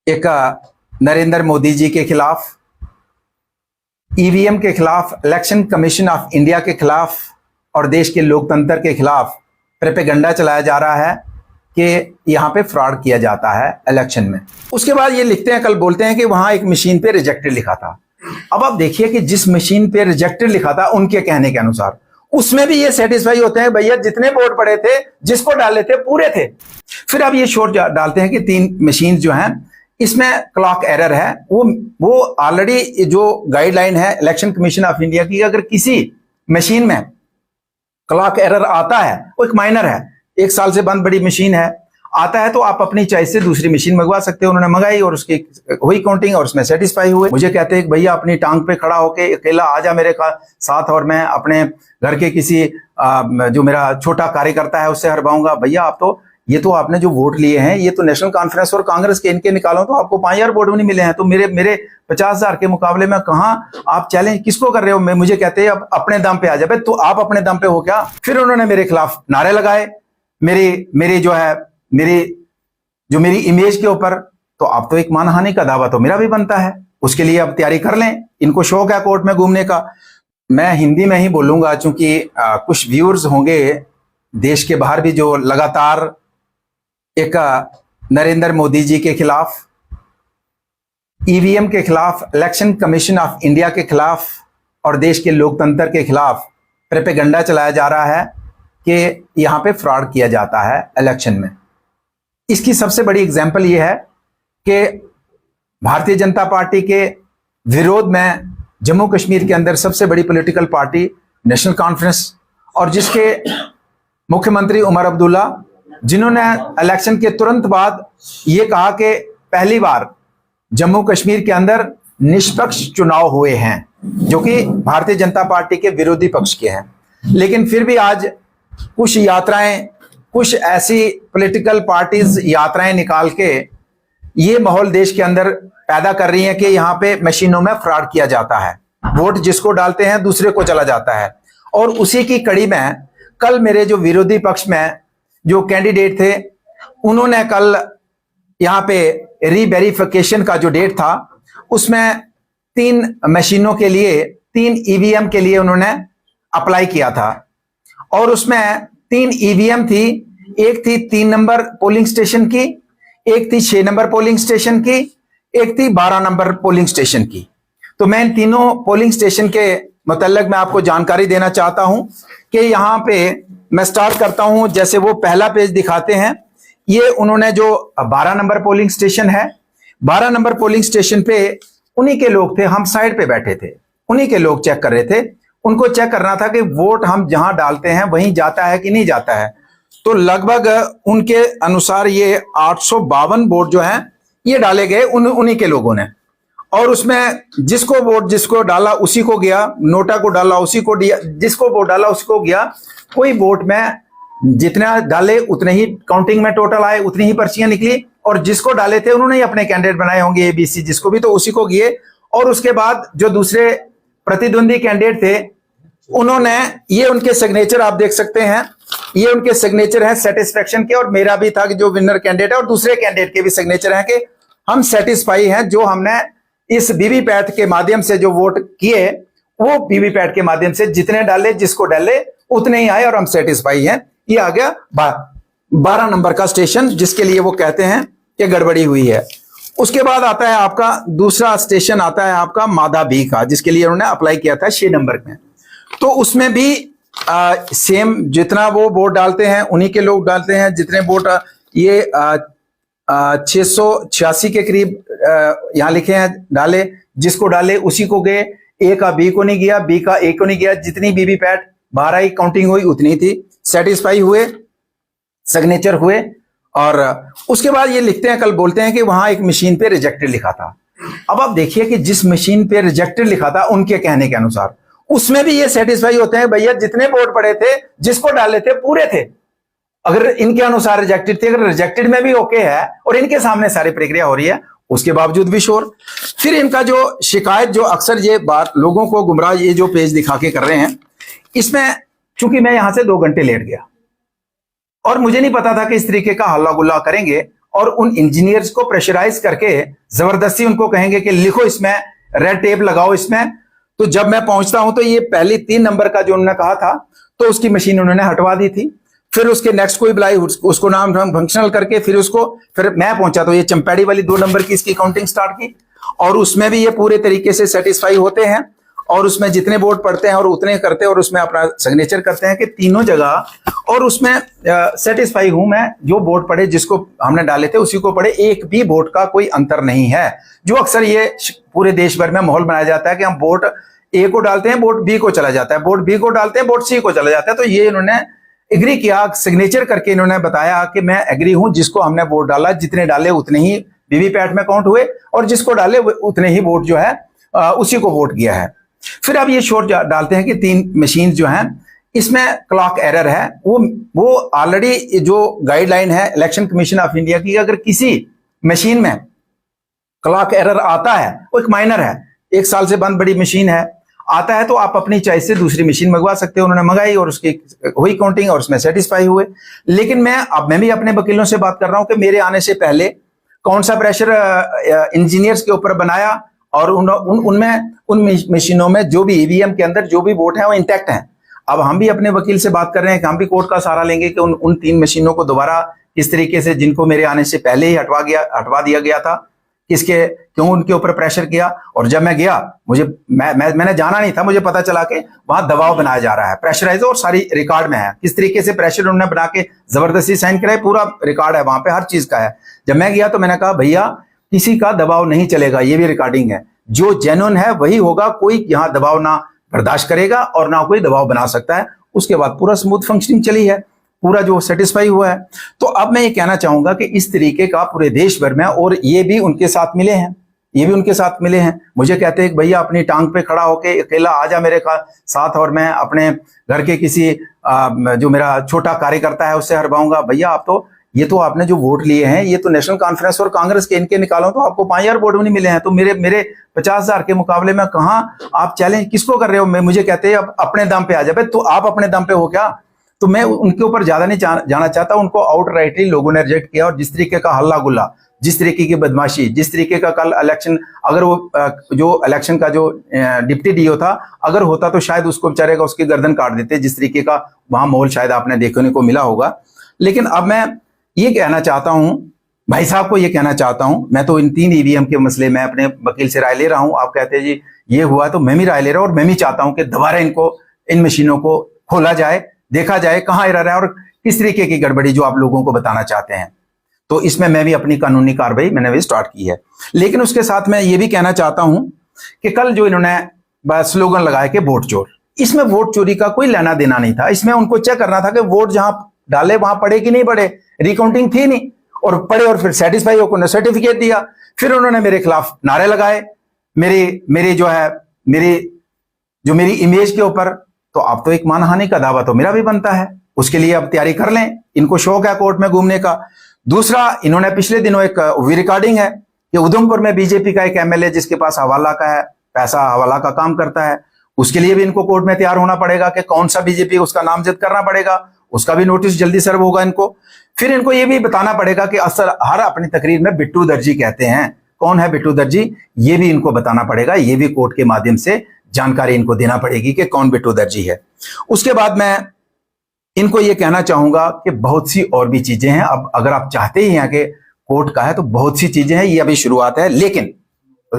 एक नरेंद्र मोदी जी के खिलाफ, ईवीएम के खिलाफ, इलेक्शन कमीशन ऑफ इंडिया के खिलाफ और देश के लोकतंत्र के खिलाफ प्रोपेगेंडा चलाया जा रहा है कि यहाँ पे फ्रॉड किया जाता है इलेक्शन में। उसके बाद ये लिखते हैं, कल बोलते हैं कि वहां एक मशीन पे रिजेक्टेड लिखा था। अब आप देखिए कि जिस मशीन पे रिजेक्टेड लिखा था उनके कहने के अनुसार उसमें भी ये सेटिस्फाई होते हैं, भैया जितने वोट पड़े थे जिसको डाले थे पूरे थे। फिर अब ये शोर डालते हैं कि 3 मशीन जो हैं इसमें क्लॉक एरर है। वो ऑलरेडी जो गाइडलाइन है इलेक्शन कमीशन ऑफ इंडिया की, अगर किसी मशीन में क्लॉक एरर आता है, वो एक माइनर है, 1 साल से बंद बड़ी मशीन है, आता है तो आप अपनी चॉइस से दूसरी मशीन मंगवा सकते हो। उन्होंने मंगाई और उसकी हुई काउंटिंग और उसमें सेटिस्फाई हुए। मुझे कहते हैं कि भैया अपनी टांग पे खड़ा होके अकेला आ जा मेरे साथ और मैं अपने घर के किसी जो मेरा छोटा कार्यकर्ता है उससे हरवाऊंगा। भैया आप तो ये तो आपने जो वोट लिए हैं ये तो नेशनल कॉन्फ्रेंस और कांग्रेस के इनके निकालो तो आपको 5000 वोट भी नहीं मिले हैं, तो मेरे 50,000 के मुकाबले में कहां आप चैलेंज किसको कर रहे हो? मुझे कहते हैं अब अपने दम पे आ जाए। तो आप अपने दम पे हो क्या? फिर उन्होंने मेरे खिलाफ नारे लगाए, मेरी इमेज के ऊपर। तो अब तो एक मानहानि का दावा तो मेरा भी बनता है, उसके लिए अब तैयारी कर लें। इनको शौक है कोर्ट में घूमने का। मैं हिंदी में ही बोलूंगा क्योंकि कुछ व्यूअर्स होंगे देश के बाहर भी जो लगातार एक नरेंद्र मोदी जी के खिलाफ, ईवीएम के खिलाफ, इलेक्शन कमीशन ऑफ इंडिया के खिलाफ और देश के लोकतंत्र के खिलाफ प्रोपेगेंडा चलाया जा रहा है कि यहां पे फ्रॉड किया जाता है इलेक्शन में। इसकी सबसे बड़ी एग्जांपल ये है कि भारतीय जनता पार्टी के विरोध में जम्मू कश्मीर के अंदर सबसे बड़ी पॉलिटिकल पार्टी नेशनल कॉन्फ्रेंस और जिसके मुख्यमंत्री उमर अब्दुल्ला, जिन्होंने इलेक्शन के तुरंत बाद ये कहा कि पहली बार जम्मू कश्मीर के अंदर निष्पक्ष चुनाव हुए हैं, जो कि भारतीय जनता पार्टी के विरोधी पक्ष के हैं। लेकिन फिर भी आज कुछ यात्राएं, कुछ ऐसी पॉलिटिकल पार्टीज यात्राएं निकाल के ये माहौल देश के अंदर पैदा कर रही हैं कि यहाँ पे मशीनों में फ्रॉड किया जाता है, वोट जिसको डालते हैं दूसरे को चला जाता है। और उसी की कड़ी में कल मेरे जो विरोधी पक्ष में जो कैंडिडेट थे उन्होंने कल यहाँ पे रीवेरिफिकेशन का जो डेट था उसमें 3 मशीनों के लिए, 3 ईवीएम के लिए उन्होंने अप्लाई किया था। और उसमें 3 ईवीएम थी, एक थी 3 नंबर पोलिंग स्टेशन की, एक थी 6 नंबर पोलिंग स्टेशन की, एक थी 12 नंबर पोलिंग स्टेशन की। तो मैं इन तीनों पोलिंग स्टेशन के मुतल्लिक मैं आपको जानकारी देना चाहता हूं कि यहाँ पे मैं स्टार्ट करता हूं। जैसे वो पहला पेज दिखाते हैं, ये उन्होंने जो 12 नंबर पोलिंग स्टेशन है, 12 नंबर पोलिंग स्टेशन पे उन्हीं के लोग थे, हम साइड पे बैठे थे, उन्हीं के लोग चेक कर रहे थे। उनको चेक करना था कि वोट हम जहां डालते हैं वहीं जाता है कि नहीं जाता है। तो लगभग उनके अनुसार ये 852 वोट जो हैं ये डाले गए उन्हीं के लोगों ने। और उसमें जिसको वोट जिसको डाला उसी को गया, नोटा को डाला उसी को दिया, जिसको वोट डाला उसको गया। कोई वोट में जितना डाले उतने ही काउंटिंग में टोटल आए, उतनी ही पर्चियां निकली। और जिसको डाले थे उन्होंने ही अपने कैंडिडेट बनाए होंगे ABC, जिसको भी, तो उसी को गए। और उसके बाद जो दूसरे प्रतिद्वंदी कैंडिडेट थे उन्होंने, ये उनके सिग्नेचर आप देख सकते हैं, ये उनके सिग्नेचर हैं सेटिस्फेक्शन के। और मेरा भी था कि जो विनर कैंडिडेट है, और दूसरे कैंडिडेट के भी सिग्नेचर हैं कि हम सेटिस्फाई हैं, जो हमने इस वीवीपैट के माध्यम से जो वोट किए वो वीवीपैट के माध्यम से जितने डाले जिसको डाले उतने ही आए और हम सेटिस्फाई हैं। ये आ गया 12 नंबर का स्टेशन, जिसके लिए वो कहते हैं कि गड़बड़ी हुई है। उसके बाद आता है आपका दूसरा स्टेशन, आता है आपका मादा बी का, जिसके लिए उन्होंने अप्लाई किया था 6 नंबर में। तो उसमें भी सेम, जितना वो वोट डालते हैं उन्हीं के लोग डालते हैं, जितने वोट ये 686 के करीब यहां लिखे हैं डाले, जिसको डाले उसी को गए। A का B को नहीं गया, B का A को नहीं गया। जितनी वीवीपैट 12 ही काउंटिंग हुई उतनी थी, सेटिस्फाई हुए, सिग्नेचर हुए। और उसके बाद ये लिखते हैं, कल बोलते हैं कि वहां एक मशीन पे रिजेक्टेड लिखा था। अब आप देखिए कि जिस मशीन पे रिजेक्टेड लिखा था उनके कहने के अनुसार उसमें भी ये सेटिस्फाई होते हैं, भैया जितने वोट पड़े थे जिसको डाले थे पूरे थे। अगर इनके अनुसार रिजेक्टेड थी, अगर रिजेक्टेड में भी ओके है और इनके सामने सारी प्रक्रिया हो रही है, उसके बावजूद भी शोर। फिर इनका जो शिकायत, जो अक्सर ये बात लोगों को गुमराह, ये जो पेज दिखा के कर रहे हैं, इसमें चूंकि मैं यहां से 2 घंटे लेट गया और मुझे नहीं पता था कि इस तरीके का हल्ला गुल्ला करेंगे और उन इंजीनियर्स को प्रेशराइज करके जबरदस्ती उनको कहेंगे कि लिखो इसमें, रेड टेप लगाओ इसमें। तो जब मैं पहुंचता हूं तो ये पहले 3 नंबर का जो उन्होंने कहा था, तो उसकी मशीन उन्होंने हटवा दी थी। फिर उसके नेक्स्ट कोई बुलाई, उसको नाम फंक्शनल करके फिर मैं पहुंचा तो ये चंपेड़ी वाली 2 नंबर की इसकी काउंटिंग स्टार्ट की, और उसमें भी ये पूरे तरीके से सेटिस्फाई होते हैं, और उसमें जितने वोट पड़ते हैं और उतने करते हैं, और उसमें अपना सिग्नेचर करते हैं कि तीनों जगह, और उसमें सेटिस्फाई हूं मैं, जो वोट पड़े जिसको हमने डाले थे उसी को पड़े, एक भी वोट का कोई अंतर नहीं है। जो अक्सर ये पूरे देश भर में माहौल बनाया जाता है कि हम वोट ए को डालते हैं, वोट बी को चला जाता है, वोट बी को डालते हैं, वोट सी को चला जाता है। तो ये इन्होंने एग्री किया, सिग्नेचर करके इन्होंने बताया कि मैं एग्री हूं, जिसको हमने वोट डाला, जितने डाले उतने ही वीवीपैट में काउंट हुए, और जिसको डाले उतने ही वोट जो है उसी को वोट किया है। फिर अब ये शोर डालते हैं कि 3 मशीन जो हैं इसमें क्लॉक एरर है। वो ऑलरेडी जो गाइडलाइन है इलेक्शन कमीशन ऑफ इंडिया की, अगर किसी मशीन में क्लॉक एरर आता है, वो एक माइनर है, 1 साल से बंद बड़ी मशीन है, आता है, तो आप अपनी चॉइस से दूसरी मशीन मंगवा सकते हो। उन्होंने मंगाई और उसकी हुई काउंटिंग और उसमें सेटिस्फाई हुए। लेकिन मैं भी अपने वकीलों से बात कर रहा हूं कि मेरे आने से पहले कौन सा प्रेशर इंजीनियर्स के ऊपर बनाया, और उन मशीनों में जो भी ईवीएम के अंदर जो भी वोट है वो इंटैक्ट हैं। अब हम भी अपने वकील से बात कर रहे हैं कि हम भी कोर्ट का सहारा लेंगे कि उन 3 मशीनों को दोबारा किस तरीके से, जिनको मेरे आने से पहले ही हटवा दिया गया था, क्यों उनके ऊपर प्रेशर किया। और जब मैं गया, मैंने जाना नहीं था, मुझे पता चला कि वहां दबाव बनाया जा रहा है, प्रेशराइज, और सारी रिकॉर्ड में है किस तरीके से प्रेशर उन्होंने बना के जबरदस्ती साइन कराए, पूरा रिकॉर्ड है वहां पे, हर चीज का है। जब मैं गया तो मैंने कहा भैया किसी का दबाव नहीं चलेगा, ये भी रिकॉर्डिंग है, जो जेन्युइन है वही होगा, कोई यहाँ दबाव ना बर्दाश्त करेगा और ना कोई दबाव बना सकता है। उसके बाद पूरा स्मूथ फंक्शनिंग चली है, पूरा जो सेटिस्फाई हुआ है। तो अब मैं ये कहना चाहूंगा कि इस तरीके का पूरे देश भर में, और ये भी उनके साथ मिले हैं, मुझे कहते हैं कि भैया अपनी टांग पे खड़ा होके अकेला आ जा मेरे साथ, और मैं अपने घर के किसी जो मेरा छोटा कार्यकर्ता है उससे हरवाऊंगा। भैया आप तो, ये तो आपने जो वोट लिए हैं, ये तो नेशनल कॉन्फ्रेंस और कांग्रेस के इनके निकालो तो आपको 5000 वोट भी नहीं मिले हैं, तो मेरे 50,000 के मुकाबले में कहां आप चैलेंज किसको कर रहे हो। मुझे कहते हैं अपने दम पे आ जाए। तो आप अपने दम पे हो क्या? तो मैं उनके ऊपर ज्यादा नहीं जाना चाहता। उनको आउटराइटली लोगों ने रिजेक्ट किया, और जिस तरीके का हल्ला गुल्ला, जिस तरीके की बदमाशी, जिस तरीके का कल इलेक्शन, अगर वो जो इलेक्शन का जो डिप्टी डीओ था अगर होता तो शायद उसको बेचारे का उसकी गर्दन काट देते, जिस तरीके का वहां माहौल शायद आपने देखने को मिला होगा। लेकिन अब मैं ये कहना चाहता हूं, भाई साहब को ये कहना चाहता हूं, मैं तो इन 3 ईवीएम के मसले में अपने वकील से राय ले रहा हूं। आप कहते हैं जी ये हुआ, तो मैं भी राय ले रहा हूं, और मैं भी चाहता हूं कि दोबारा इन मशीनों को खोला जाए, देखा जाए कहां एरर है और किस तरीके की गड़बड़ी जो आप लोगों को बताना चाहते हैं। तो इसमें मैं भी अपनी कानूनी कार्रवाई मैंने भी स्टार्ट की है। लेकिन उसके साथ मैं ये भी कहना चाहता हूं कि कल जो इन्होंने स्लोगन लगाया कि वोट चोर, इसमें वोट चोरी का कोई लेना देना नहीं था। इसमें उनको चेक करना था कि वोट जहां डाले वहां पड़े कि नहीं पड़े, रिकाउंटिंग थी नहीं, और पड़े, और फिर सेटिस्फाई होकर सर्टिफिकेट दिया। फिर उन्होंने मेरे खिलाफ नारे लगाए, मेरी इमेज के ऊपर। तो अब तो एक मानहानि का दावा तो मेरा भी बनता है, उसके लिए अब तैयारी कर लें। इनको शौक है कोर्ट में घूमने का। दूसरा, इन्होंने पिछले दिनों एक रिकॉर्डिंग है कि उधमपुर में बीजेपी का एक एमएलए जिसके पास हवाला का है, पैसा हवाला का काम करता है, उसके लिए भी इनको कोर्ट में तैयार होना पड़ेगा कि कौन सा बीजेपी, उसका नामजद करना पड़ेगा, उसका भी नोटिस जल्दी सर्व होगा इनको। फिर इनको ये भी बताना पड़ेगा कि असल हर अपनी तकरीर में बिट्टू दर्जी कहते हैं, कौन है बिट्टू दर्जी, ये भी इनको बताना पड़ेगा। ये भी कोर्ट के माध्यम से जानकारी इनको देना पड़ेगी कि कौन बिट्टू दर्जी है। उसके बाद मैं इनको ये कहना चाहूंगा कि बहुत सी और भी चीजें हैं। अब अगर आप चाहते ही हैं कि कोर्ट का है तो बहुत सी चीजें हैं, ये अभी शुरुआत है। लेकिन